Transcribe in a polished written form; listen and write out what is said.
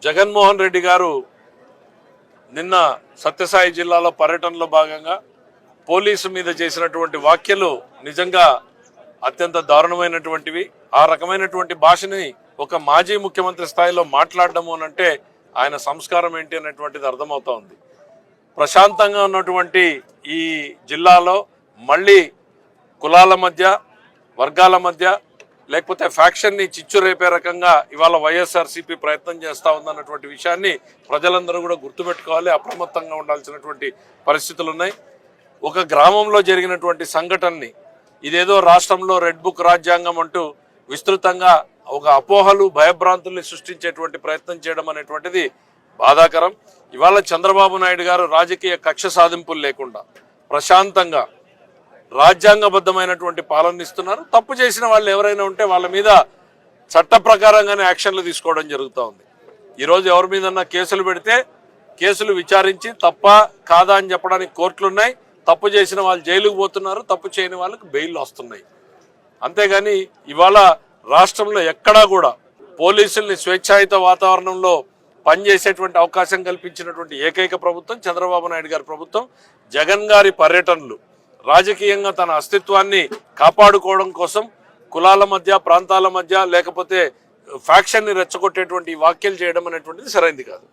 జగన్మోహన్ రెడ్డి గారు నిన్న సత్యసాయి జిల్లాలో పర్యటనలో భాగంగా పోలీసు మీద చేసినటువంటి వ్యాఖ్యలు నిజంగా అత్యంత దారుణమైనటువంటివి. ఆ రకమైనటువంటి భాషని ఒక మాజీ ముఖ్యమంత్రి స్థాయిలో మాట్లాడడము అనంటే ఆయన సంస్కారం ఏంటి అనేటువంటిది అర్థమవుతా ఉంది. ప్రశాంతంగా ఉన్నటువంటి ఈ జిల్లాలో మళ్ళీ కులాల మధ్య, వర్గాల మధ్య, లేకపోతే ఫ్యాక్షన్ని చిచ్చు రేపే రకంగా ఇవాళ వైఎస్ఆర్సీపీ ప్రయత్నం చేస్తూ ఉందన్నటువంటి విషయాన్ని ప్రజలందరూ కూడా గుర్తుపెట్టుకోవాలి. అప్రమత్తంగా ఉండాల్సినటువంటి పరిస్థితులు ఉన్నాయి. ఒక గ్రామంలో జరిగినటువంటి సంఘటనని ఇదేదో రాష్ట్రంలో రెడ్ బుక్ రాజ్యాంగం అంటూ విస్తృతంగా ఒక అపోహలు, భయభ్రాంతుల్ని సృష్టించేటువంటి ప్రయత్నం చేయడం అనేటువంటిది బాధాకరం. ఇవాళ చంద్రబాబు నాయుడు గారు రాజకీయ కక్ష సాధింపులు లేకుండా ప్రశాంతంగా రాజ్యాంగబద్ధమైనటువంటి పాలన ఇస్తున్నారు. తప్పు చేసిన వాళ్ళు ఎవరైనా ఉంటే వాళ్ళ మీద చట్ట ప్రకారంగానే యాక్షన్లు తీసుకోవడం జరుగుతూ ఉంది. ఈరోజు ఎవరి మీదన్నా కేసులు పెడితే కేసులు విచారించి తప్ప కాదా అని చెప్పడానికి కోర్టులున్నాయి. తప్పు చేసిన వాళ్ళు జైలుకు పోతున్నారు, తప్పు చేయని వాళ్ళకి బెయిల్ వస్తున్నాయి. అంతేగాని ఇవాళ రాష్ట్రంలో ఎక్కడా కూడా పోలీసుల్ని స్వేచ్ఛాయుత వాతావరణంలో పనిచేసేటువంటి అవకాశం కల్పించినటువంటి ఏకైక ప్రభుత్వం చంద్రబాబు నాయుడు గారి ప్రభుత్వం. జగన్ గారి పర్యటనలు రాజకీయంగా తన అస్తిత్వాన్ని కాపాడుకోవడం కోసం కులాల మధ్య, ప్రాంతాల మధ్య, లేకపోతే ఫ్యాక్షన్ని రెచ్చగొట్టేటువంటి వ్యాఖ్యలు చేయడం అనేటువంటిది సరైనది కాదు.